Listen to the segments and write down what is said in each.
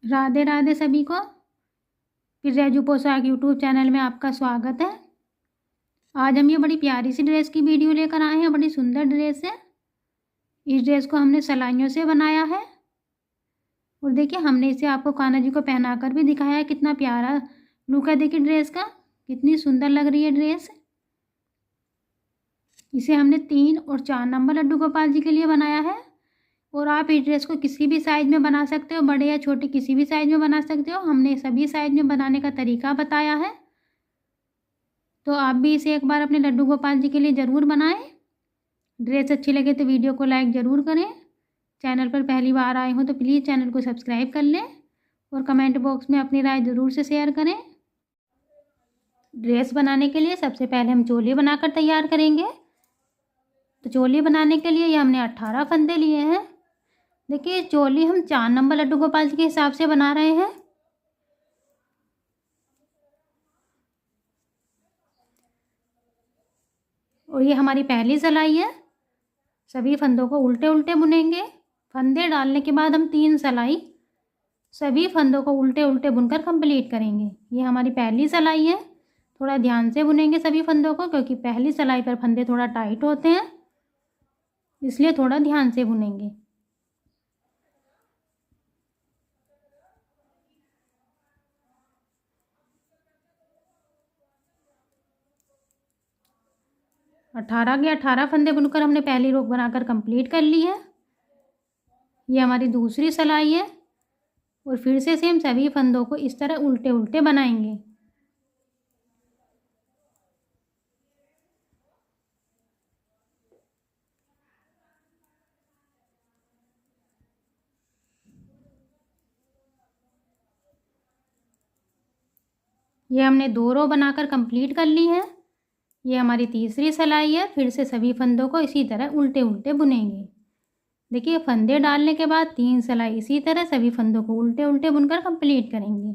राधे राधे सभी को। फिर रेजू पोशाक यूट्यूब चैनल में आपका स्वागत है। आज हम ये बड़ी प्यारी सी ड्रेस की वीडियो लेकर आए हैं। बड़ी सुंदर ड्रेस है। इस ड्रेस को हमने सिलाइयों से बनाया है और देखिए हमने इसे आपको कान्हा जी को पहनाकर भी दिखाया है। कितना प्यारा लुक है देखिए ड्रेस का, कितनी सुंदर लग रही है ड्रेस। इसे हमने 3 और 4 नंबर लड्डू गोपाल जी के लिए बनाया है और आप इस ड्रेस को किसी भी साइज़ में बना सकते हो, बड़े या छोटे किसी भी साइज़ में बना सकते हो। हमने सभी साइज़ में बनाने का तरीका बताया है, तो आप भी इसे एक बार अपने लड्डू गोपाल जी के लिए ज़रूर बनाएं। ड्रेस अच्छी लगे तो वीडियो को लाइक ज़रूर करें। चैनल पर पहली बार आए हो तो प्लीज़ चैनल को सब्सक्राइब कर लें और कमेंट बॉक्स में अपनी राय ज़रूर से शेयर करें। ड्रेस बनाने के लिए सबसे पहले हम चोली बनाकर तैयार करेंगे। तो चोली बनाने के लिए ये हमने 18 फंदे लिए हैं। देखिए चोली हम 4 नंबर लड्डू गोपाल जी के हिसाब से बना रहे हैं। और ये हमारी पहली सिलाई है। सभी फंदों को उल्टे उल्टे बुनेंगे। फंदे डालने के बाद हम 3 सिलाई सभी फंदों को उल्टे उल्टे बुनकर कंप्लीट करेंगे। ये हमारी पहली सिलाई है। थोड़ा ध्यान से बुनेंगे सभी फंदों को, क्योंकि पहली सिलाई पर फंदे थोड़ा टाइट होते हैं, इसलिए थोड़ा ध्यान से बुनेंगे। अठारह के 18 फंदे बुनकर हमने पहली रो बनाकर कंप्लीट कर ली है। ये हमारी दूसरी सिलाई है और फिर से सेम सभी फंदों को इस तरह उल्टे उल्टे बनाएंगे। ये हमने 2 रो बनाकर कंप्लीट कर ली है। ये हमारी तीसरी सिलाई है। फिर से सभी फंदों को इसी तरह उल्टे उल्टे बुनेंगे। देखिए फंदे डालने के बाद 3 सिलाई इसी तरह सभी फंदों को उल्टे उल्टे बुनकर कंप्लीट करेंगे।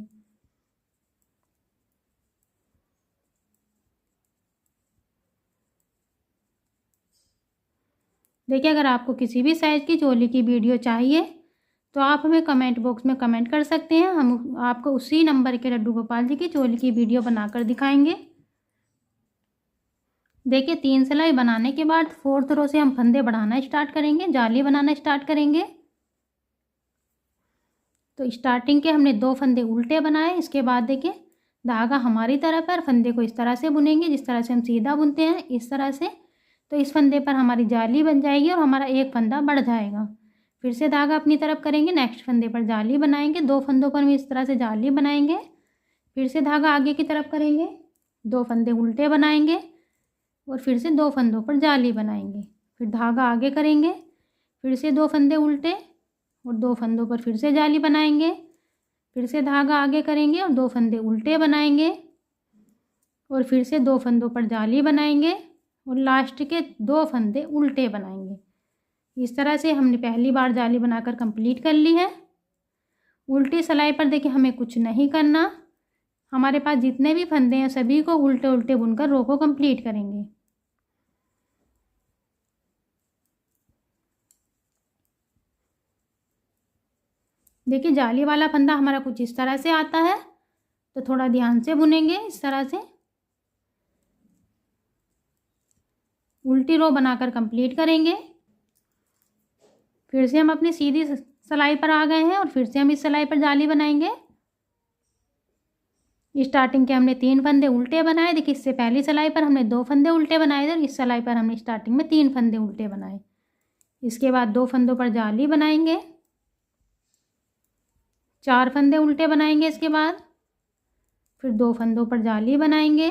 देखिए अगर आपको किसी भी साइज़ की चोली की वीडियो चाहिए तो आप हमें कमेंट बॉक्स में कमेंट कर सकते हैं। हम आपको उसी नंबर के लड्डू गोपाल जी की चोली की वीडियो बनाकर दिखाएंगे। देखिए 3 सिलाई बनाने के बाद 4th रो से हम फंदे बढ़ाना स्टार्ट करेंगे, जाली बनाना स्टार्ट करेंगे। तो स्टार्टिंग के हमने 2 फंदे उल्टे बनाए। इसके बाद देखिए धागा हमारी तरफ है, फंदे को इस तरह से बुनेंगे जिस तरह से हम सीधा बुनते हैं, इस तरह से। तो इस फंदे पर हमारी जाली बन जाएगी और हमारा एक फंदा बढ़ जाएगा। फिर से धागा अपनी तरफ करेंगे, नेक्स्ट फंदे पर जाली बनाएंगे। 2 फंदों पर हम इस तरह से जाली बनाएंगे। फिर से धागा आगे की तरफ करेंगे, 2 फंदे उल्टे बनाएंगे और फिर से 2 फंदों पर जाली बनाएंगे। फिर धागा आगे करेंगे, फिर से 2 फंदे उल्टे और 2 फंदों पर फिर से जाली बनाएंगे। फिर से धागा आगे करेंगे और 2 फंदे उल्टे बनाएंगे और फिर से 2 फंदों पर जाली बनाएंगे और लास्ट के 2 फंदे उल्टे बनाएंगे। इस तरह से हमने पहली बार जाली बनाकर कंप्लीट कर ली है। उल्टी सिलाई पर देखिए हमें कुछ नहीं करना। हमारे पास जितने भी फंदे हैं सभी को उल्टे उल्टे बुनकर रो को कंप्लीट करेंगे। देखिए जाली वाला फंदा हमारा कुछ इस तरह से आता है, तो थोड़ा ध्यान से बुनेंगे। इस तरह से उल्टी रो बनाकर कंप्लीट करेंगे। फिर से हम अपनी सीधी सिलाई पर आ गए हैं और फिर से हम इस सिलाई पर जाली बनाएंगे। स्टार्टिंग के हमने 3 फंदे उल्टे बनाए। देखिए इससे पहली सिलाई पर हमने 2 फंदे उल्टे बनाए थे और इस सिलाई पर हमने स्टार्टिंग में 3 फंदे उल्टे बनाए। इसके बाद 2 फंदों पर जाली बनाएंगे, 4 फंदे उल्टे बनाएंगे। इसके बाद फिर 2 फंदों पर जाली बनाएंगे,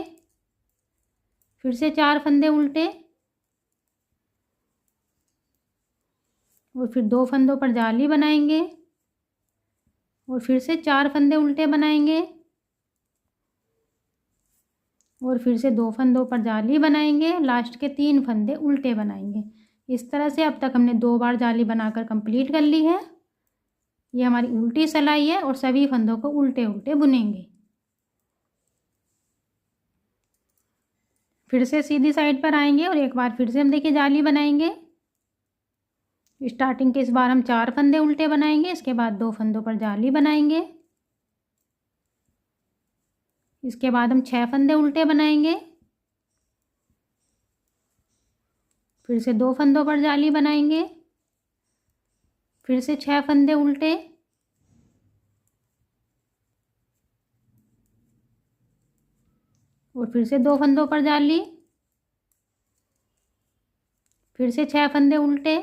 फिर से 4 फंदे उल्टे और फिर 2 फंदों पर जाली बनाएंगे और फिर से 4 फंदे उल्टे बनाएंगे और फिर से 2 फंदों पर जाली बनाएंगे। लास्ट के 3 फंदे उल्टे बनाएंगे। इस तरह से अब तक हमने 2 बार जाली बनाकर कंप्लीट कर ली है। ये हमारी उल्टी सिलाई है और सभी फंदों को उल्टे उल्टे बुनेंगे। फिर से सीधी साइड पर आएंगे और एक बार फिर से हम देखिए जाली बनाएंगे। स्टार्टिंग के इस बार हम 4 फंदे उल्टे बनाएंगे, इसके बाद 2 फंदों पर जाली बनाएंगे। इसके बाद हम 6 फंदे उल्टे बनाएंगे, फिर से 2 फंदों पर जाली बनाएंगे, फिर से 6 फंदे उल्टे, और फिर से 2 फंदों पर जाली, फिर से 6 फंदे उल्टे,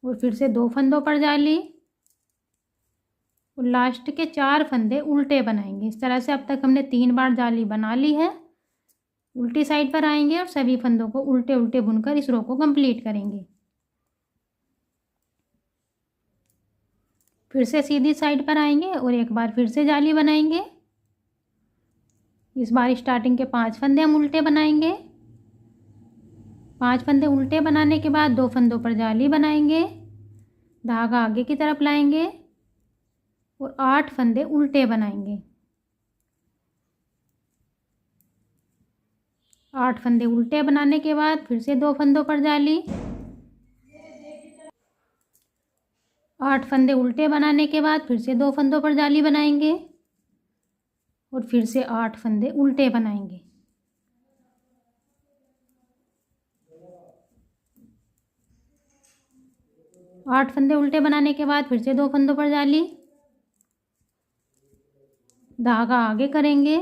और फिर से 2 फंदों पर जाली, और लास्ट के 4 फंदे उल्टे बनाएंगे। इस तरह से अब तक हमने 3 बार जाली बना ली है। उल्टी साइड पर आएंगे और सभी फंदों को उल्टे उल्टे बुनकर इस रो को कंप्लीट करेंगे। फिर से सीधी साइड पर आएंगे और एक बार फिर से जाली बनाएंगे। इस बार स्टार्टिंग के 5 फंदे हम उल्टे बनाएंगे। 5 फंदे उल्टे बनाने के बाद 2 फंदों पर जाली बनाएंगे, धागा आगे की तरफ लाएंगे और 8 फंदे उल्टे बनाएंगे। 8 फंदे उल्टे बनाने के बाद फिर से 2 फंदों पर जाली, 8 फंदे उल्टे बनाने के बाद फिर से 2 फंदों पर जाली बनाएंगे और फिर से 8 फंदे उल्टे बनाएंगे। 8 फंदे उल्टे बनाने के बाद फिर से 2 फंदों पर जाली, धागा आगे करेंगे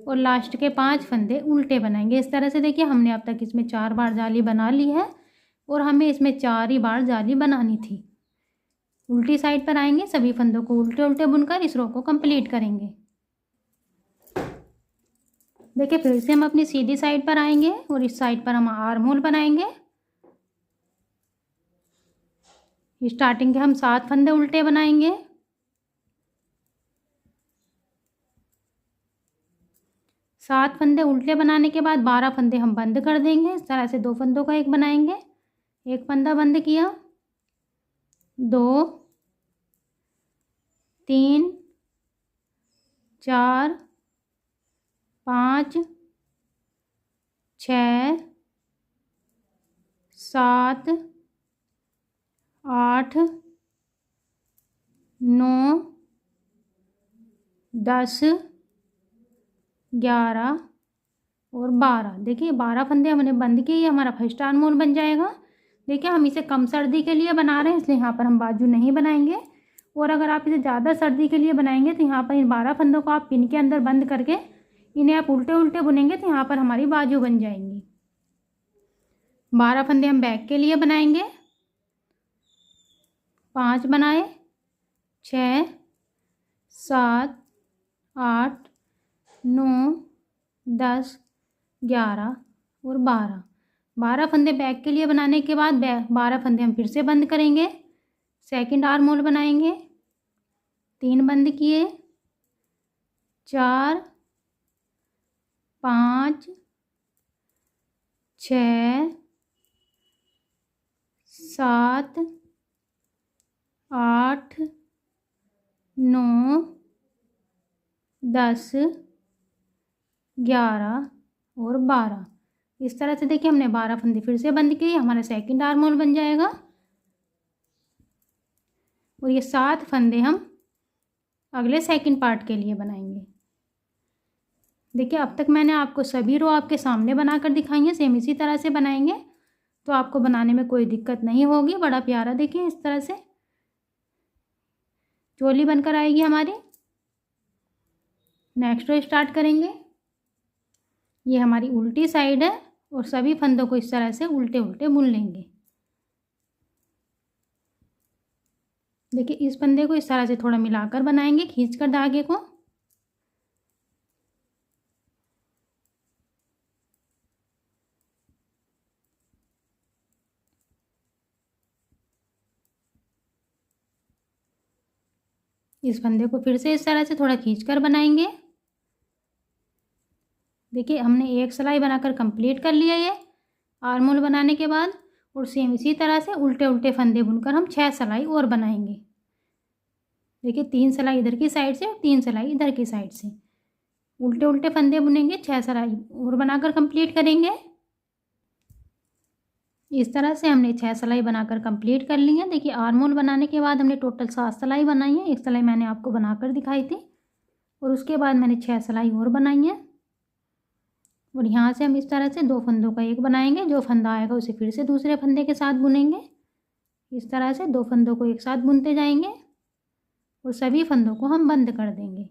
और लास्ट के 5 फंदे उल्टे बनाएंगे। इस तरह से देखिए हमने अब तक इसमें 4 बार जाली बना ली है और हमें इसमें 4 ही बार जाली बनानी थी। उल्टी साइड पर आएंगे, सभी फंदों को उल्टे उल्टे बुनकर इस रो को कंप्लीट करेंगे। देखिए फिर से हम अपनी सीधी साइड पर आएंगे और इस साइड पर हम आर्म होल बनाएंगे। स्टार्टिंग के हम 7 फंदे उल्टे बनाएंगे, 7 फंदे उल्टे बनाने के बाद 12 फंदे हम बंद कर देंगे। इस तरह से 2 फंदों का एक बनाएंगे, एक फंदा बंद किया, 2 3 4 5 6 7 8 9 10 11 और 12। देखिए 12 फंदे हमने बंद किए, ये हमारा फर्स्ट आर्म होल बन जाएगा। देखिए हम इसे कम सर्दी के लिए बना रहे हैं, इसलिए यहाँ पर हम बाजू नहीं बनाएंगे। और अगर आप इसे ज़्यादा सर्दी के लिए बनाएंगे तो यहाँ पर इन 12 फंदों को आप पिन के अंदर बंद करके इन्हें आप उल्टे उल्टे बुनेंगे तो यहाँ पर हमारी बाजू बन जाएंगी। 12 फंदे हम बैक के लिए बनाएंगे, 5 बनाए, 6 7 8 9 10 11 और 12 फंदे बैक के लिए बनाने के बाद 12 फंदे हम फिर से बंद करेंगे। सेकंड आर्म होल बनाएंगे, 3 बंद किए, 4 5 6 7 8 9 10 11 और 12। इस तरह से देखिए हमने 12 फंदे फिर से बंद किए, हमारा सेकंड आर्म होल बन जाएगा। और ये 7 फंदे हम अगले सेकंड पार्ट के लिए बनाएंगे। देखिए अब तक मैंने आपको सभी रो आपके सामने बनाकर दिखाई है, सेम इसी तरह से बनाएंगे तो आपको बनाने में कोई दिक्कत नहीं होगी। बड़ा प्यारा देखिए इस तरह से चोली बनकर आएगी हमारी। नेक्स्ट रो स्टार्ट करेंगे। ये हमारी उल्टी साइड है और सभी फंदों को इस तरह से उल्टे उल्टे बुन लेंगे। देखिए इस फंदे को इस तरह से थोड़ा मिलाकर बनाएंगे, खींचकर धागे को। इस फंदे को फिर से इस तरह से थोड़ा खींचकर बनाएंगे। देखिए हमने एक सिलाई बनाकर कंप्लीट कर लिया ये आर्म होल बनाने के बाद। और सेम इसी तरह से उल्टे उल्टे फंदे बुनकर हम 6 सिलाई और बनाएंगे। देखिए 3 सिलाई इधर की साइड से और 3 सिलाई इधर की साइड से उल्टे उल्टे फंदे बुनेंगे, 6 सिलाई और बनाकर कंप्लीट करेंगे। इस तरह से हमने 6 सिलाई बनाकर कंप्लीट कर ली है। देखिए आर्म होल बनाने के बाद हमने टोटल 7 सिलाई बनाई है। 1 सिलाई मैंने आपको बनाकर दिखाई थी और उसके बाद मैंने 6 सिलाई और बनाई है। और यहाँ से हम इस तरह से 2 फंदों का एक बनाएंगे। जो फंदा आएगा उसे फिर से दूसरे फंदे के साथ बुनेंगे। इस तरह से 2 फंदों को एक साथ बुनते जाएंगे और सभी फंदों को हम बंद कर देंगे।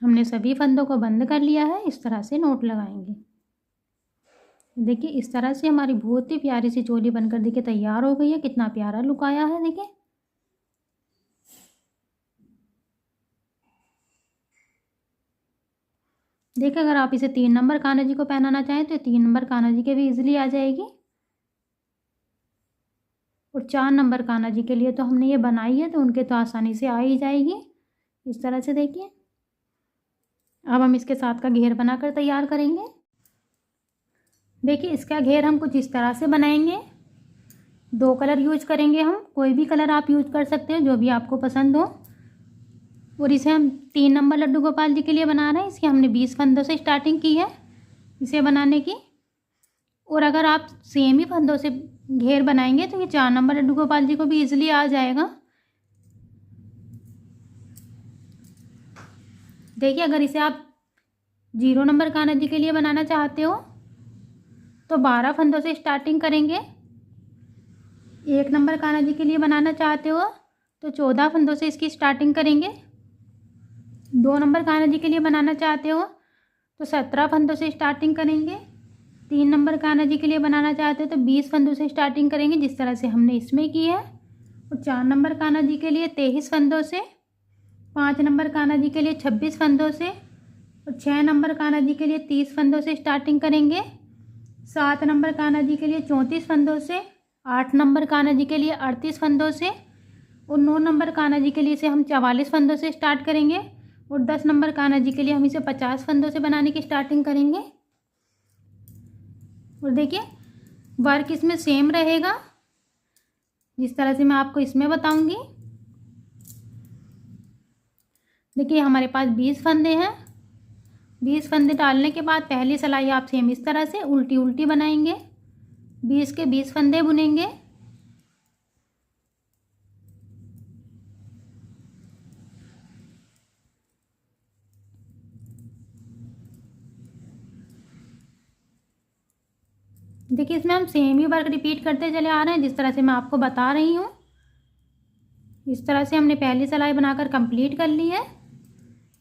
हमने सभी फंदों को बंद कर लिया है। इस तरह से नोट लगाएंगे। देखिए इस तरह से हमारी बहुत ही प्यारी सी चोली बनकर देखिए तैयार हो गई है। कितना प्यारा लुक आया है देखिए। देखिए अगर आप इसे 3 नंबर कान्हा जी को पहनाना चाहें तो 3 नंबर कान्हा जी के भी इजीली आ जाएगी। और 4 नंबर कान्हा जी के लिए तो हमने ये बनाई है तो उनके तो आसानी से आ ही जाएगी। इस तरह से देखिए। अब हम इसके साथ का घेर बनाकर तैयार करेंगे। देखिए इसका घेर हम कुछ इस तरह से बनाएंगे। 2 कलर यूज करेंगे हम। कोई भी कलर आप यूज कर सकते हो जो भी आपको पसंद हो। और इसे हम 3 नंबर लड्डू गोपाल जी के लिए बना रहे हैं। इसकी हमने 20 फंदों से स्टार्टिंग की है इसे बनाने की। और अगर आप सेम ही फंदों से घेर बनाएंगे तो ये 4 नंबर लड्डू गोपाल जी को भी इजीली आ जाएगा। देखिए अगर इसे आप 0 नंबर कान्हा जी के लिए बनाना चाहते हो तो 12 फंदों से स्टार्टिंग करेंगे। 1 नंबर कान्हा जी के लिए बनाना चाहते हो तो 14 फंदों से इसकी स्टार्टिंग करेंगे। 2 नंबर कान्हा जी के लिए बनाना चाहते हो तो 17 फंदों से स्टार्टिंग करेंगे। 3 नंबर कान्हा जी के लिए बनाना चाहते हो तो 20 फंदों से स्टार्टिंग करेंगे जिस तरह से हमने इसमें की है। और 4 नंबर कान्हा जी के लिए 23 फंदों से, 5 नंबर कान्हा जी के लिए 26 फंदों से और 6 नंबर कान्हा जी के लिए 30 फंदों से स्टार्टिंग करेंगे। 7 नंबर कान्हा जी के लिए 34 फंदों से, 8 नंबर कान्हा जी के लिए 38 फंदों से और 9 नंबर कान्हा जी के लिए इसे हम 44 फंदों से स्टार्ट करेंगे। और 10 नंबर कान्हा जी के लिए हम इसे 50 फंदों से बनाने की स्टार्टिंग करेंगे। और देखिए वर्क इसमें सेम रहेगा जिस तरह से मैं आपको इसमें बताऊंगी। देखिए हमारे पास 20 फंदे हैं। 20 फंदे डालने के बाद पहली सिलाई आप सेम इस तरह से उल्टी उल्टी बनाएंगे। 20 के 20 फंदे बुनेंगे। देखिए इसमें हम सेम ही वर्क रिपीट करते चले आ रहे हैं जिस तरह से मैं आपको बता रही हूँ। इस तरह से हमने पहली सिलाई बनाकर कंप्लीट कर ली है।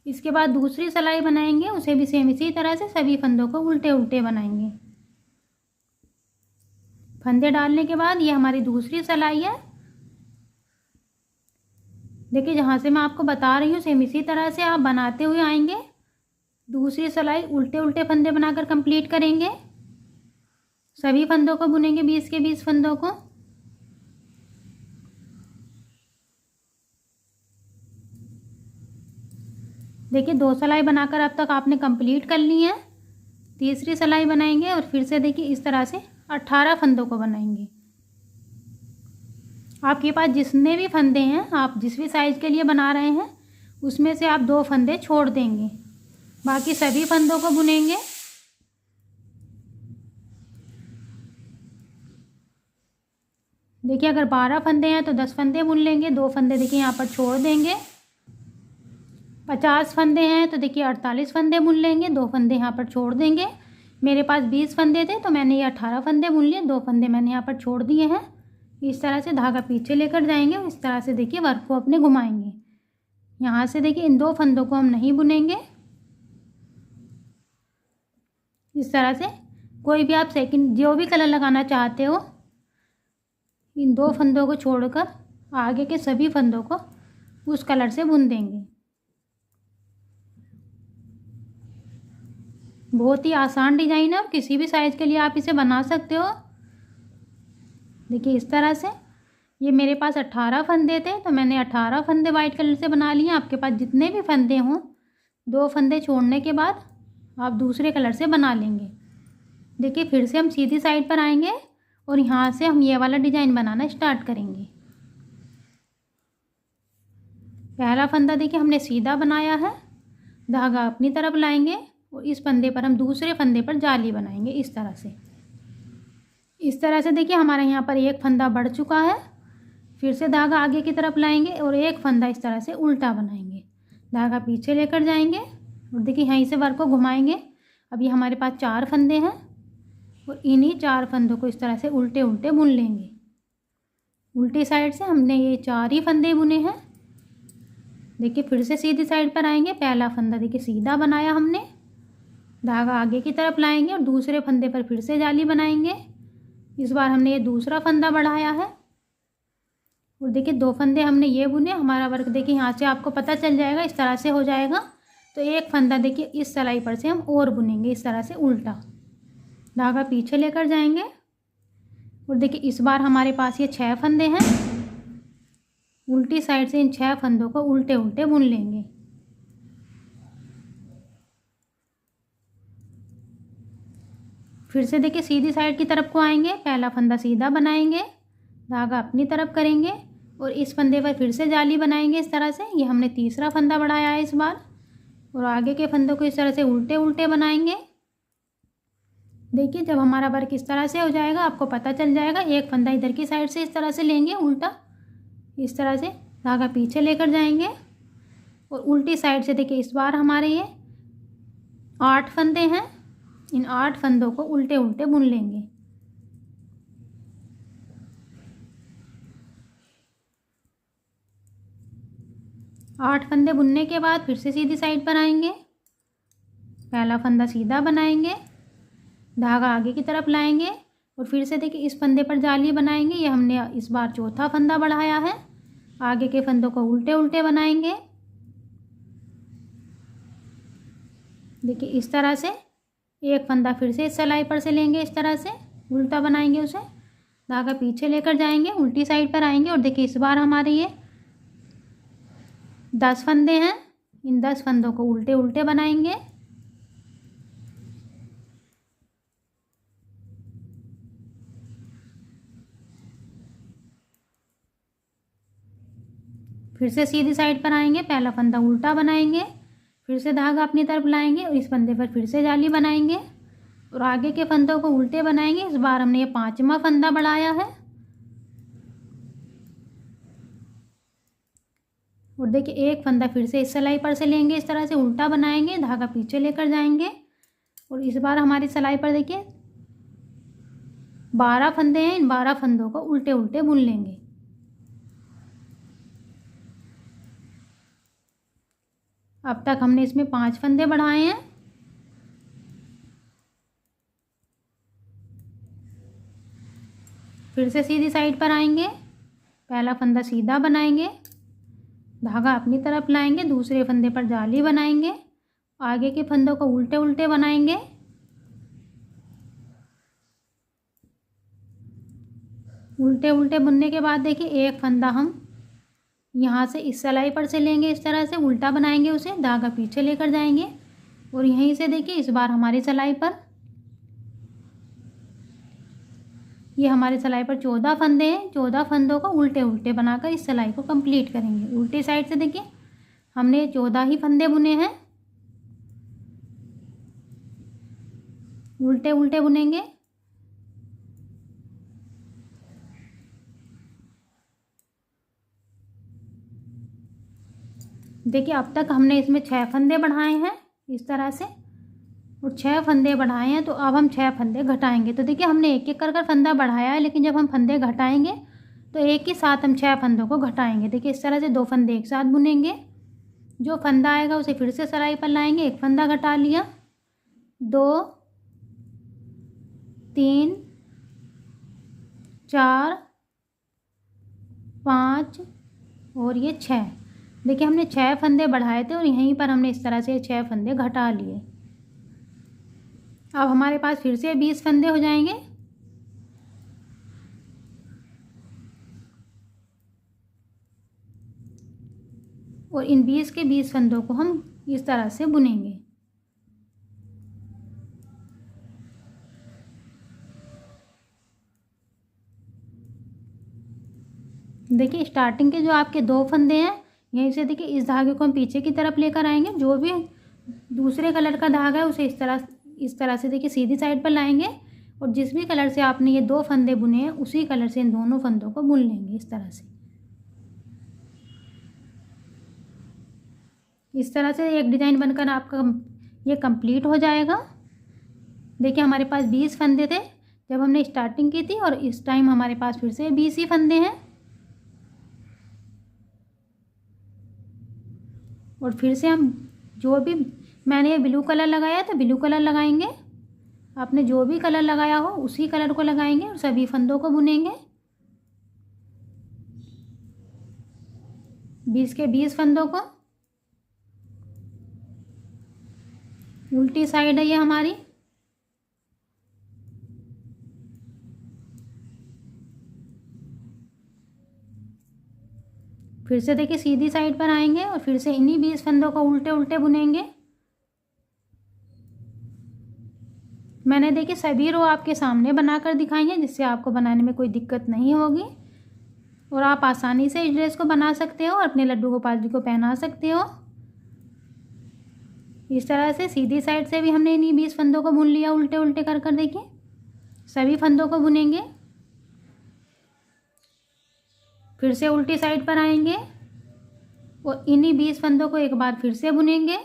इसके बाद दूसरी सिलाई बनाएंगे। उसे भी सेम इसी तरह से सभी फंदों को उल्टे उल्टे बनाएंगे। फंदे डालने के बाद ये हमारी दूसरी सिलाई है। देखिए जहाँ से मैं आपको बता रही हूँ सेम इसी तरह से आप बनाते हुए आएंगे। दूसरी सिलाई उल्टे उल्टे फंदे बनाकर कंप्लीट करेंगे। सभी फंदों को बुनेंगे 20 के 20 फंदों को। देखिए 2 सिलाई बनाकर अब तक आपने कंप्लीट कर ली है। तीसरी सिलाई बनाएंगे और फिर से देखिए इस तरह से 18 फंदों को बनाएंगे। आपके पास जितने भी फंदे हैं आप जिस भी साइज़ के लिए बना रहे हैं उसमें से आप 2 फंदे छोड़ देंगे। बाकी सभी फंदों को बुनेंगे। देखिए अगर 12 फंदे हैं तो 10 फंदे बुन लेंगे। 2 फंदे देखिए यहाँ पर छोड़ देंगे। 50 फंदे हैं तो देखिए 48 फंदे बुन लेंगे। 2 फंदे यहाँ पर छोड़ देंगे। मेरे पास 20 फंदे थे तो मैंने ये 18 फंदे बुन लिए। 2 फंदे मैंने यहाँ पर छोड़ दिए हैं। इस तरह से धागा पीछे लेकर जाएंगे और इस तरह से देखिए वर्क को अपने घुमाएंगे। यहाँ से देखिए इन 2 फंदों को हम नहीं बुनेंगे। इस तरह से कोई भी आप सेकंड जो भी कलर लगाना चाहते हो इन 2 फंदों को छोड़कर आगे के सभी फंदों को उस कलर से बुन देंगे। बहुत ही आसान डिजाइन है और किसी भी साइज़ के लिए आप इसे बना सकते हो। देखिए इस तरह से ये मेरे पास 18 फंदे थे तो मैंने 18 फंदे वाइट कलर से बना लिए। आपके पास जितने भी फंदे हों 2 फंदे छोड़ने के बाद आप दूसरे कलर से बना लेंगे। देखिए फिर से हम सीधी साइड पर आएंगे और यहाँ से हम ये वाला डिज़ाइन बनाना स्टार्ट करेंगे। पहला फंदा देखिए हमने सीधा बनाया है। धागा अपनी तरफ लाएंगे और इस फंदे पर हम दूसरे फंदे पर जाली बनाएंगे इस तरह से। इस तरह से देखिए हमारे यहाँ पर एक फंदा बढ़ चुका है। फिर से धागा आगे की तरफ लाएंगे और एक फंदा इस तरह से उल्टा बनाएंगे, धागा पीछे लेकर जाएंगे और देखिए यहीं से वर्क को घुमाएंगे। अब ये हमारे पास 4 फंदे हैं और इन्हीं 4 फंदों को इस तरह से उल्टे उल्टे बुन लेंगे। उल्टी साइड से हमने ये 4 ही फंदे बुने हैं। देखिए फिर से सीधी साइड पर आएंगे, पहला फंदा देखिए सीधा बनाया हमने, धागा आगे की तरफ लाएंगे और दूसरे फंदे पर फिर से जाली बनाएंगे। इस बार हमने ये दूसरा फंदा बढ़ाया है और देखिए 2 फंदे हमने ये बुने। हमारा वर्क देखिए यहाँ से आपको पता चल जाएगा, इस तरह से हो जाएगा। तो एक फंदा देखिए इस सिलाई पर से हम और बुनेंगे इस तरह से उल्टा, धागा पीछे लेकर जाएंगे और देखिए इस बार हमारे पास ये 6 फंदे हैं। उल्टी साइड से इन 6 फंदों को उल्टे उल्टे बुन लेंगे। फिर से देखिए सीधी साइड की तरफ को आएंगे, पहला फंदा सीधा बनाएंगे, धागा अपनी तरफ करेंगे और इस फंदे पर फिर से जाली बनाएंगे इस तरह से। ये हमने तीसरा फंदा बढ़ाया है इस बार और आगे के फंदों को इस तरह से उल्टे उल्टे बनाएंगे। देखिए जब हमारा वर्क इस तरह से हो जाएगा आपको पता चल जाएगा। एक फंदा इधर की साइड से इस तरह से लेंगे उल्टा, इस तरह से धागा पीछे लेकर जाएंगे और उल्टी साइड से देखिए इस बार हमारे ये 8 फंदे हैं। इन 8 फंदों को उल्टे उल्टे बुन लेंगे। आठ फंदे बुनने के बाद फिर से सीधी साइड पर आएंगे, पहला फंदा सीधा बनाएंगे, धागा आगे की तरफ लाएंगे और फिर से देखिए इस फंदे पर जाली बनाएंगे। ये हमने इस बार चौथा फंदा बढ़ाया है। आगे के फंदों को उल्टे उल्टे बनाएंगे। देखिए इस तरह से एक फंदा फिर से इस सिलाई पर से लेंगे, इस तरह से उल्टा बनाएंगे उसे, धागा पीछे लेकर जाएंगे, उल्टी साइड पर आएंगे और देखिए इस बार हमारे ये 10 फंदे हैं। इन 10 फंदों को उल्टे उल्टे बनाएंगे। फिर से सीधी साइड पर आएंगे, पहला फंदा उल्टा बनाएंगे, फिर से धागा अपनी तरफ लाएंगे और इस फंदे पर फिर से जाली बनाएंगे और आगे के फंदों को उल्टे बनाएंगे। इस बार हमने ये 5वां फंदा बढ़ाया है और देखिए एक फंदा फिर से इस सिलाई पर से लेंगे, इस तरह से उल्टा बनाएंगे, धागा पीछे लेकर जाएंगे और इस बार हमारी सिलाई पर देखिए 12 फंदे हैं। इन 12 फंदों को उल्टे उल्टे बुन लेंगे। अब तक हमने इसमें 5 फंदे बढ़ाए हैं। फिर से सीधी साइड पर आएंगे, पहला फंदा सीधा बनाएंगे, धागा अपनी तरफ लाएंगे, दूसरे फंदे पर जाली बनाएंगे, आगे के फंदों को उल्टे उल्टे बनाएंगे। उल्टे उल्टे बुनने के बाद देखिए एक फंदा हम यहाँ से इस सिलाई पर से लेंगे, इस तरह से उल्टा बनाएंगे उसे, धागा पीछे लेकर जाएंगे और यहीं से देखिए इस बार हमारी सिलाई पर ये हमारी सिलाई पर 14 फंदे हैं। 14 फंदों को उल्टे उल्टे बनाकर इस सिलाई को कंप्लीट करेंगे। उल्टी साइड से देखिए हमने 14 ही फंदे बुने हैं, उल्टे उल्टे बुनेंगे। देखिए अब तक हमने इसमें 6 फंदे बढ़ाए हैं इस तरह से और 6 फंदे बढ़ाए हैं। तो अब हम 6 फंदे घटाएंगे। तो देखिए हमने एक एक कर फंदा बढ़ाया है, लेकिन जब हम फंदे घटाएंगे तो एक ही साथ हम 6 फंदों को घटाएंगे। देखिए इस तरह से 2 फंदे एक साथ बुनेंगे, जो फंदा आएगा उसे फिर से सिलाई पर लाएंगे, एक फंदा घटा लिया, 2 3 4 5 और ये 6। देखिए हमने 6 फंदे बढ़ाए थे और यहीं पर हमने इस तरह से 6 फंदे घटा लिए। अब हमारे पास फिर से 20 फंदे हो जाएंगे। और इन 20 के 20 फंदों को हम इस तरह से बुनेंगे। देखिए स्टार्टिंग के जो आपके 2 फंदे हैं, यहीं से देखिए इस धागे को हम पीछे की तरफ लेकर आएंगे। जो भी दूसरे कलर का धागा है उसे इस तरह से देखिए सीधी साइड पर लाएंगे और जिस भी कलर से आपने ये 2 फंदे बुने हैं उसी कलर से इन दोनों फंदों को बुन लेंगे इस तरह से। इस तरह से एक डिज़ाइन बनकर आपका ये कंप्लीट हो जाएगा। देखिए हमारे पास 20 फंदे थे जब हमने स्टार्टिंग की थी और इस टाइम हमारे पास फिर से 20 ही फंदे हैं। और फिर से हम जो भी मैंने ये ब्लू कलर लगाया तो ब्लू कलर लगाएंगे, आपने जो भी कलर लगाया हो उसी कलर को लगाएंगे और सभी फंदों को बुनेंगे। 20 के 20 फंदों को, उल्टी साइड है ये हमारी। फिर से देखिए सीधी साइड पर आएंगे और फिर से इन्हीं 20 फंदों को उल्टे उल्टे बुनेंगे। मैंने देखिए सभी रो आपके सामने बनाकर दिखाई है जिससे आपको बनाने में कोई दिक्कत नहीं होगी और आप आसानी से इस ड्रेस को बना सकते हो और अपने लड्डू गोपाल जी को पहना सकते हो। इस तरह से सीधी साइड से भी हमने इन्हीं 20 फंदों को बुन लिया उल्टे उल्टे कर कर। देखिए सभी फंदों को बुनेंगे, फिर से उल्टी साइड पर आएंगे और इन्हीं 20 फंदों को एक बार फिर से बुनेंगे।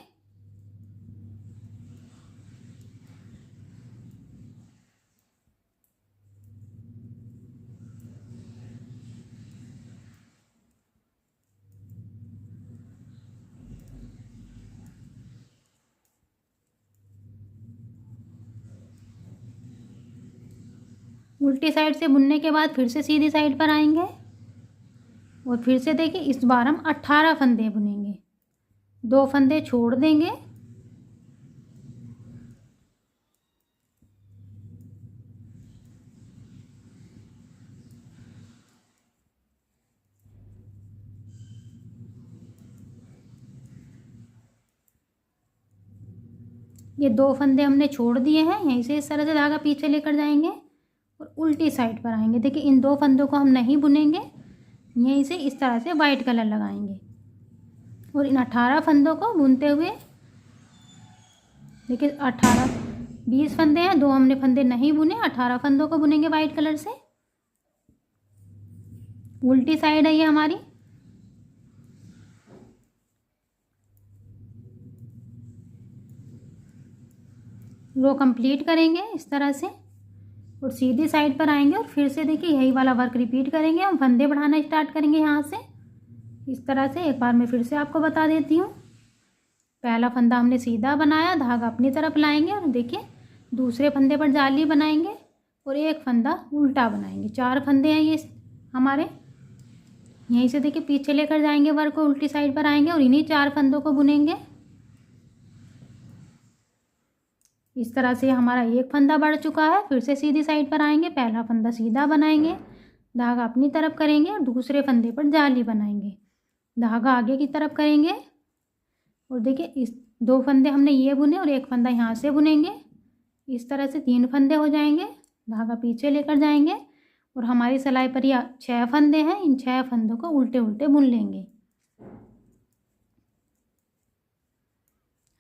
उल्टी साइड से बुनने के बाद फिर से सीधी साइड पर आएंगे और फिर से देखिए इस बार हम 18 फंदे बुनेंगे, 2 फंदे छोड़ देंगे। ये 2 फंदे हमने छोड़ दिए हैं, यहीं से इस तरह से धागा पीछे लेकर जाएंगे और उल्टी साइड पर आएंगे। देखिए इन 2 फंदों को हम नहीं बुनेंगे, यहीं से इस तरह से वाइट कलर लगाएंगे और इन 18 फंदों को बुनते हुए देखिए 20 फंदे हैं, 2 हमने फंदे नहीं बुने, 18 फंदों को बुनेंगे वाइट कलर से। उल्टी साइड है ये हमारी। रो कंप्लीट करेंगे इस तरह से और सीधी साइड पर आएंगे और फिर से देखिए यही वाला वर्क रिपीट करेंगे। हम फंदे बढ़ाना स्टार्ट करेंगे यहाँ से इस तरह से। एक बार मैं फिर से आपको बता देती हूँ। पहला फंदा हमने सीधा बनाया, धागा अपनी तरफ लाएंगे और देखिए दूसरे फंदे पर जाली बनाएंगे और एक फंदा उल्टा बनाएंगे। 4 फंदे हैं ये हमारे, यहीं से देखिए पीछे लेकर जाएंगे वर्क को, उल्टी साइड पर आएंगे और इन्हीं 4 फंदों को बुनेंगे। इस तरह से हमारा एक फंदा बढ़ चुका है। फिर से सीधी साइड पर आएंगे, पहला फंदा सीधा बनाएंगे, धागा अपनी तरफ करेंगे और दूसरे फंदे पर जाली बनाएंगे, धागा आगे की तरफ करेंगे और देखिए इस 2 फंदे हमने ये बुने और एक फंदा यहाँ से बुनेंगे। इस तरह से 3 फंदे हो जाएंगे, धागा पीछे लेकर जाएंगे और हमारी सिलाई पर यह 6 फंदे हैं। इन 6 फंदों को उल्टे उल्टे बुन लेंगे।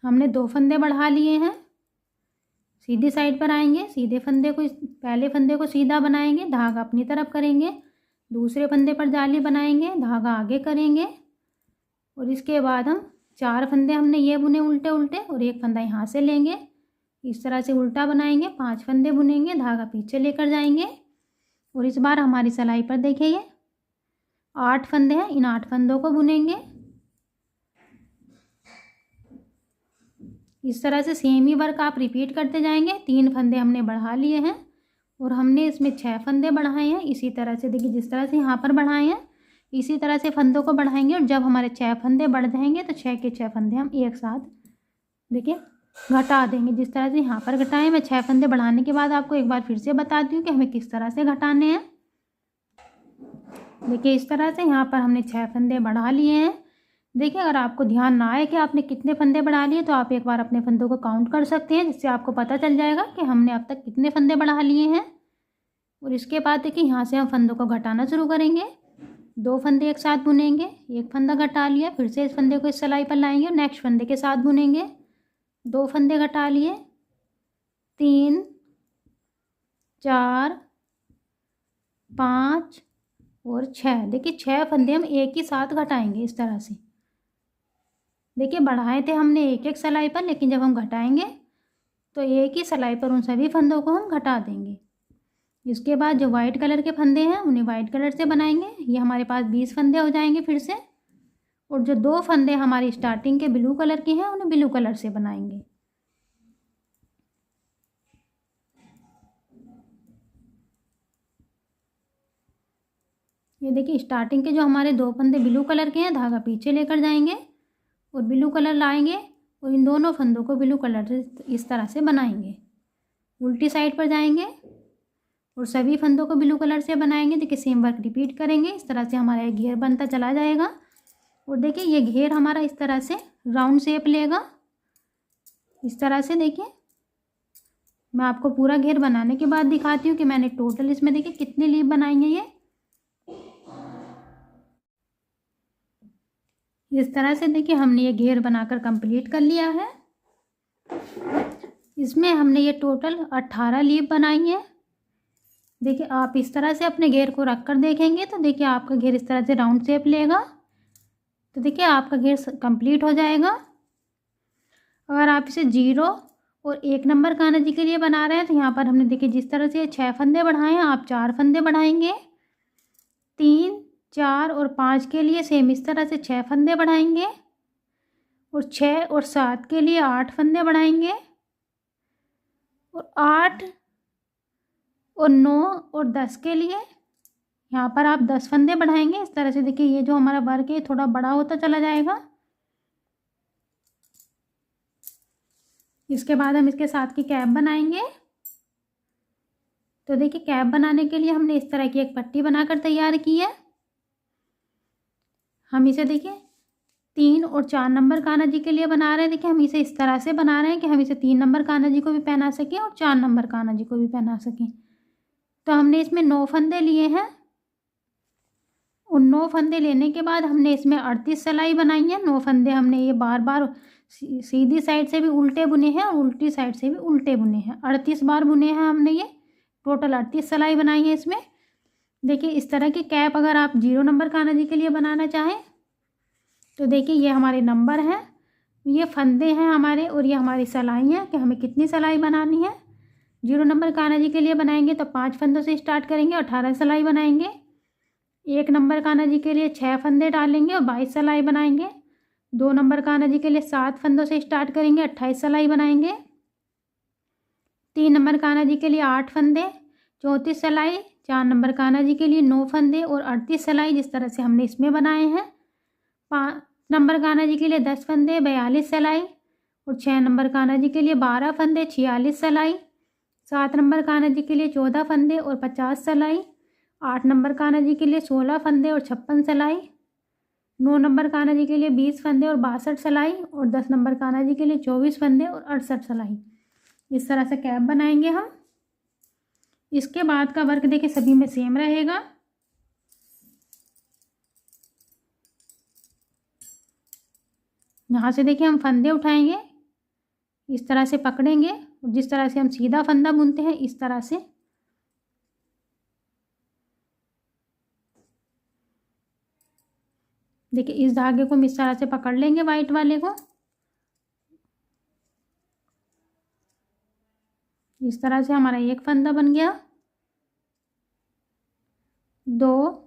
हमने 2 फंदे बढ़ा लिए हैं। सीधी साइड पर आएंगे, सीधे फंदे को पहले फंदे को सीधा बनाएंगे, धागा अपनी तरफ करेंगे, दूसरे फंदे पर जाली बनाएंगे, धागा आगे करेंगे और इसके बाद हम 4 फंदे हमने ये बुने उल्टे उल्टे और एक फंदा यहाँ से लेंगे, इस तरह से उल्टा बनाएंगे, 5 फंदे बुनेंगे, धागा पीछे लेकर जाएंगे और इस बार हमारी सिलाई पर देखिए ये 8 फंदे हैं। इन 8 फंदों को बुनेंगे। इस तरह से सेम ही वर्क आप रिपीट करते जाएंगे। 3 फंदे हमने बढ़ा लिए हैं और हमने इसमें 6 फंदे बढ़ाए हैं। इसी तरह से देखिए जिस तरह से यहाँ पर बढ़ाए हैं इसी तरह से फंदों को बढ़ाएंगे और जब हमारे 6 फंदे बढ़ जाएंगे तो 6 के 6 फंदे हम एक साथ देखिए घटा देंगे। जिस तरह से यहाँ पर घटाएं, मैं 6 फंदे बढ़ाने के बाद आपको एक बार फिर से बताती हूँ कि हमें किस तरह से घटाने हैं। देखिए इस तरह से यहाँ पर हमने 6 फंदे बढ़ा लिए हैं। देखिए अगर आपको ध्यान ना आए कि आपने कितने फंदे बढ़ा लिए तो आप एक बार अपने फंदों को काउंट कर सकते हैं, जिससे आपको पता चल जाएगा कि हमने अब तक कितने फंदे बढ़ा लिए हैं। और इसके बाद देखिए यहाँ से हम फंदों को घटाना शुरू करेंगे। 2 फंदे एक साथ बुनेंगे, एक फंदा घटा लिया, फिर से इस फंदे को इस सिलाई पर लाएंगे और नेक्स्ट फंदे के साथ बुनेंगे, 2 फंदे घटा लिए, 3, 4, 5 और 6। देखिए 6 फंदे हम एक ही साथ घटाएंगे इस तरह से। देखिए बढ़ाए थे हमने एक एक सिलाई पर, लेकिन जब हम घटाएंगे तो एक ही सिलाई पर उन सभी फंदों को हम घटा देंगे। इसके बाद जो वाइट कलर के फंदे हैं उन्हें वाइट कलर से बनाएंगे। ये हमारे पास 20 फंदे हो जाएंगे फिर से। और जो 2 फंदे हमारी स्टार्टिंग के ब्लू कलर के हैं उन्हें ब्लू कलर से बनाएंगे। ये देखिए स्टार्टिंग के जो हमारे 2 फंदे ब्लू कलर के हैं, धागा पीछे लेकर जाएंगे और ब्लू कलर लाएंगे और इन दोनों फंदों को ब्लू कलर से इस तरह से बनाएंगे। उल्टी साइड पर जाएंगे और सभी फंदों को ब्लू कलर से बनाएंगे। देखिए सेम वर्क रिपीट करेंगे। इस तरह से हमारा एक घेर बनता चला जाएगा। और देखिए ये घेर हमारा इस तरह से राउंड शेप लेगा। इस तरह से देखिए मैं आपको पूरा घेर बनाने के बाद दिखाती हूँ कि मैंने टोटल इसमें देखिए कितने लीफ बनाई हैं। ये इस तरह से देखिए हमने ये घेर बनाकर कंप्लीट कर लिया है। इसमें हमने ये टोटल 18 लीफ बनाई है। देखिए आप इस तरह से अपने घेर को रख कर देखेंगे तो देखिए आपका घेर इस तरह से राउंड शेप लेगा। तो देखिए आपका घेर कंप्लीट हो जाएगा। अगर आप इसे 0 और 1 नंबर कान्हा जी के लिए बना रहे हैं तो यहाँ पर हमने देखिए जिस तरह से 6 फंदे बढ़ाए हैं, आप 4 फंदे बढ़ाएंगे। 3, 4 और 5 के लिए सेम इस तरह से 6 फंदे बढ़ाएंगे। और 6 और 7 के लिए 8 फंदे बढ़ाएंगे। और 8 और 9 और 10 के लिए यहाँ पर आप 10 फंदे बढ़ाएंगे। इस तरह से देखिए ये जो हमारा वर्क है थोड़ा बड़ा होता चला जाएगा। इसके बाद हम इसके साथ की कैप बनाएंगे। तो देखिए कैप बनाने के लिए हमने इस तरह की एक पट्टी बनाकर तैयार की है। हम इसे देखिए 3 और 4 नंबर कान्हा जी के लिए बना रहे हैं। देखिए हम इसे इस तरह से बना रहे हैं कि हम इसे 3 नंबर कान्हा जी को भी पहना सकें और 4 नंबर कान्हा जी को भी पहना सकें। तो हमने इसमें 9 फंदे लिए हैं। उन 9 फंदे लेने के बाद हमने इसमें 38 सिलाई बनाई है। 9 फंदे हमने ये बार बार सीधी साइड से भी उल्टे बुने हैं और उल्टी साइड से भी उल्टे बुने हैं। 38 बार बुने हैं हमने। ये टोटल 38 सिलाई बनाई है इसमें। देखिए इस तरह की कैप अगर आप 0 नंबर कान्हा जी के लिए बनाना चाहें तो देखिए ये हमारे नंबर हैं, ये फंदे हैं हमारे और ये हमारी सिलाई है कि हमें कितनी सिलाई बनानी है। 0 नंबर कान्हा जी के लिए बनाएंगे तो 5 फंदों से स्टार्ट करेंगे, 18 सिलाई बनाएंगे। 1 नंबर कान्हा जी के लिए 6 फंदे डालेंगे और 22 सिलाई बनाएंगे। 2 नंबर कान्हा जी के लिए 7 फंदों से स्टार्ट करेंगे, 28 सिलाई बनाएंगे। 3 नंबर कान्हा जी के लिए 8 फंदे, 34 सिलाई। 4 नंबर कान्हा जी के लिए 9 फंदे और 38 सिलाई, जिस तरह से हमने इसमें बनाए हैं। 5 नंबर कान्हा जी के लिए 10 फंदे, 42 सिलाई। और 6 नंबर कान्हा जी के लिए 12 फंदे, 46 सिलाई। 7 नंबर कान्हा जी के लिए 14 फंदे और 50 सिलाई। 8 नंबर कान्हा जी के लिए 16 फंदे और 56 सिलाई। 9 नंबर कान्हा जी के लिए 20 फंदे और 62 सिलाई। और 10 नंबर कान्हा जी के लिए 24 फंदे और 68 सिलाई। इस तरह से कैप बनाएंगे हम। इसके बाद का वर्क देखिए सभी में सेम रहेगा। यहाँ से देखिए हम फंदे उठाएंगे, इस तरह से पकड़ेंगे और जिस तरह से हम सीधा फंदा बुनते हैं इस तरह से देखिए इस धागे को हम इस तरह से पकड़ लेंगे, वाइट वाले को। इस तरह से हमारा एक फंदा बन गया। 2,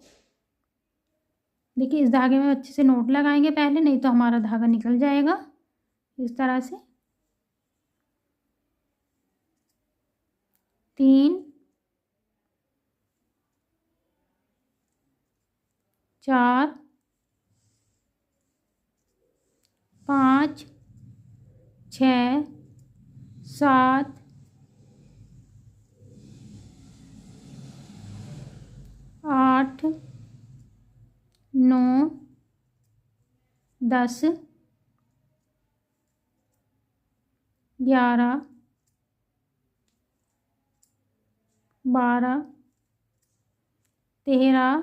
देखिए इस धागे में अच्छे से नोट लगाएंगे पहले, नहीं तो हमारा धागा निकल जाएगा। इस तरह से 3, 4, 5, 6, 7, 8, 9, 10, 11, 12, 13,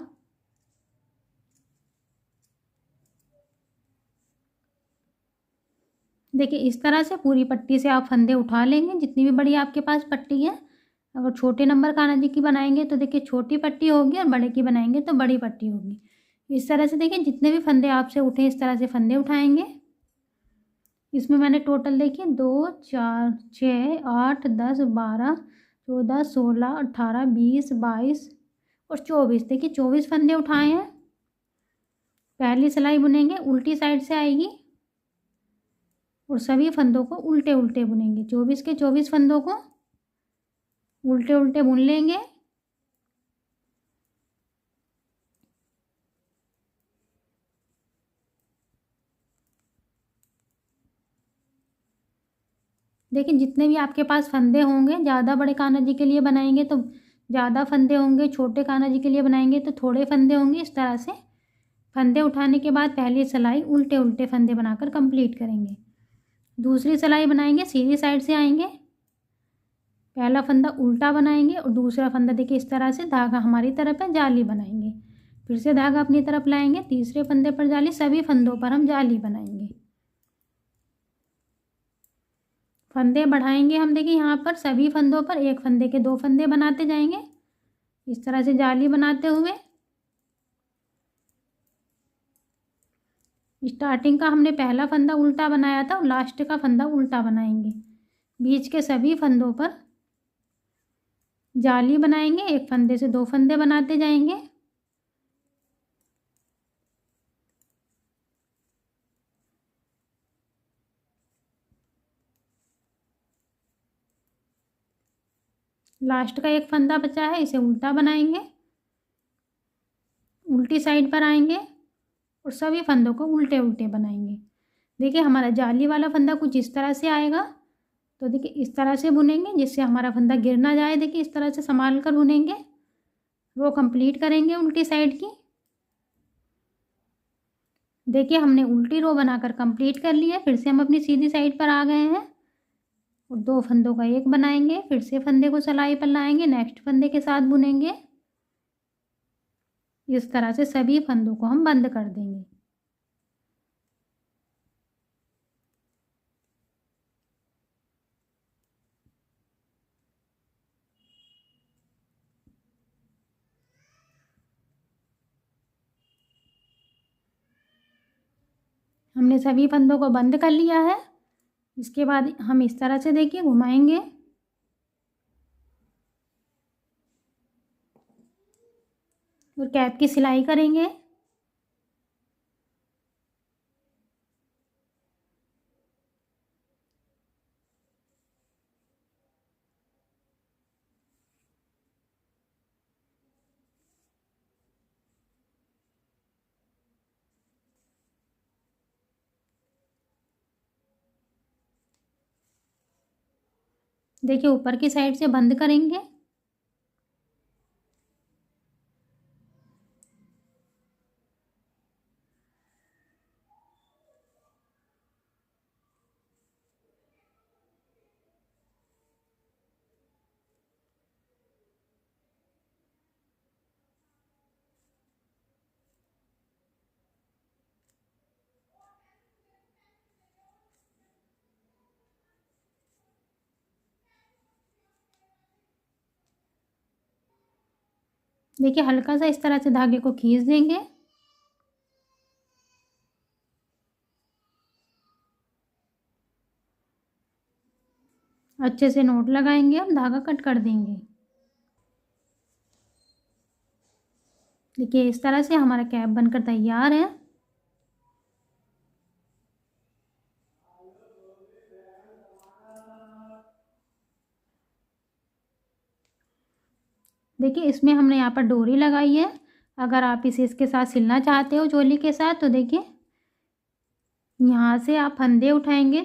14, देखिए इस तरह से पूरी पट्टी से आप फंदे उठा लेंगे, जितनी भी बड़ी आपके पास पट्टी है। अगर छोटे नंबर कान्हा जी की बनाएंगे तो देखिए छोटी पट्टी होगी, और बड़े की बनाएंगे तो बड़ी पट्टी होगी। इस तरह से देखिए जितने भी फंदे आपसे उठे इस तरह से फंदे उठाएंगे। इसमें मैंने टोटल देखिए 2 4 6 8 10 12 14 16 18 20 22 और 24, देखिए 24 फंदे उठाए हैं। पहली सिलाई बुनेंगे उल्टी साइड से आएगी और सभी फंदों को उल्टे उल्टे बुनेंगे। 24 के 24 फंदों को उल्टे उल्टे बुन लेंगे। देखिए जितने भी आपके पास फंदे होंगे, ज़्यादा बड़े कान्हा जी के लिए बनाएंगे तो ज़्यादा फंदे होंगे, छोटे कान्हा जी के लिए बनाएंगे तो थोड़े फंदे होंगे। इस तरह से फंदे उठाने के बाद पहली सिलाई उल्टे उल्टे फंदे बनाकर कंप्लीट करेंगे। दूसरी सिलाई बनाएंगे, सीधी साइड से आएंगे, पहला फंदा उल्टा बनाएंगे और दूसरा फंदा देखिए इस तरह से धागा हमारी तरफ है, जाली बनाएंगे। फिर से धागा अपनी तरफ लाएंगे, तीसरे फंदे पर जाली, सभी फंदों पर हम जाली बनाएंगे। फंदे बढ़ाएंगे हम, देखिए यहाँ पर सभी फंदों पर एक फंदे के 2 फंदे बनाते जाएंगे, इस तरह से जाली बनाते हुए। स्टार्टिंग का हमने पहला फंदा उल्टा बनाया था और लास्ट का फंदा उल्टा बनाएंगे। बीच के सभी फंदों पर जाली बनाएंगे, एक फंदे से 2 फंदे बनाते जाएंगे। लास्ट का एक फंदा बचा है, इसे उल्टा बनाएंगे, उल्टी साइड पर आएंगे और सभी फंदों को उल्टे उल्टे बनाएंगे। देखिए हमारा जाली वाला फंदा कुछ इस तरह से आएगा, तो देखिए इस तरह से बुनेंगे जिससे हमारा फंदा गिर ना जाए। देखिए इस तरह से संभाल कर बुनेंगे, रो कंप्लीट करेंगे उल्टी साइड की। देखिए हमने उल्टी रो बनाकर कंप्लीट कर लिया। फिर से हम अपनी सीधी साइड पर आ गए हैं और 2 फंदों का एक बनाएंगे, फिर से फंदे को सिलाई पर लाएंगे, नेक्स्ट फंदे के साथ बुनेंगे। इस तरह से सभी फंदों को हम बंद कर देंगे। हमने सभी फंदों को बंद कर लिया है। इसके बाद हम इस तरह से देखिए घुमाएंगे और कैप की सिलाई करेंगे। देखिए ऊपर की साइड से बंद करेंगे। देखिए हल्का सा इस तरह से धागे को खींच देंगे। अच्छे से नोट लगाएंगे, हम धागा कट कर देंगे। देखिए इस तरह से हमारा कैप बनकर तैयार है। देखिए इसमें हमने यहाँ पर डोरी लगाई है। अगर आप इसे इसके साथ सिलना चाहते हो चोली के साथ, तो देखिए यहाँ से आप फंदे उठाएंगे।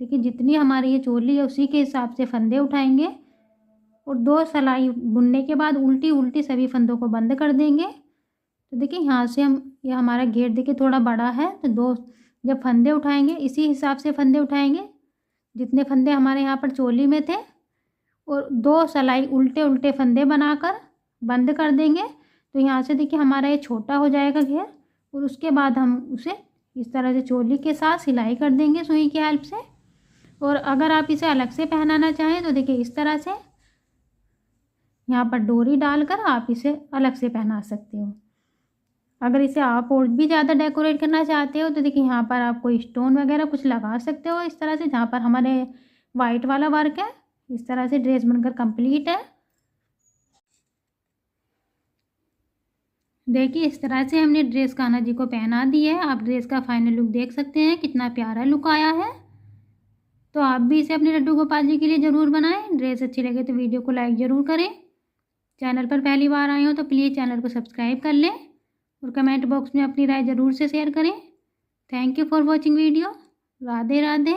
देखिए जितनी हमारी ये चोली है उसी के हिसाब से फंदे उठाएंगे और 2 सिलाई बुनने के बाद उल्टी उल्टी सभी फंदों को बंद कर देंगे। तो देखिए यहाँ से हम, ये हमारा घेर देखिए थोड़ा बड़ा है, तो 2 जब फंदे उठाएंगे इसी हिसाब से फंदे उठाएंगे जितने फंदे हमारे यहाँ पर चोली में थे, और 2 सिलाई उल्टे उल्टे फंदे बनाकर बंद कर देंगे। तो यहाँ से देखिए हमारा ये छोटा हो जाएगा घेर, और उसके बाद हम उसे इस तरह से चोली के साथ सिलाई कर देंगे सुई की हेल्प से। और अगर आप इसे अलग से पहनाना चाहें तो देखिए इस तरह से यहाँ पर डोरी डालकर आप इसे अलग से पहना सकते हो। अगर इसे आप और भी ज़्यादा डेकोरेट करना चाहते हो तो देखिए यहाँ पर आप कोई स्टोन वगैरह कुछ लगा सकते हो इस तरह से, जहाँ पर हमारे वाइट वाला वर्क है। इस तरह से ड्रेस बनकर कंप्लीट है। देखिए इस तरह से हमने ड्रेस कान्हा जी को पहना दी है। आप ड्रेस का फाइनल लुक देख सकते हैं, कितना प्यारा लुक आया है। तो आप भी इसे अपने लड्डू गोपाल जी के लिए ज़रूर बनाएं। ड्रेस अच्छी लगे तो वीडियो को लाइक ज़रूर करें। चैनल पर पहली बार आए हो तो प्लीज़ चैनल को सब्सक्राइब कर लें और कमेंट बॉक्स में अपनी राय ज़रूर से शेयर करें। Thank you for watching video. Radhe Radhe.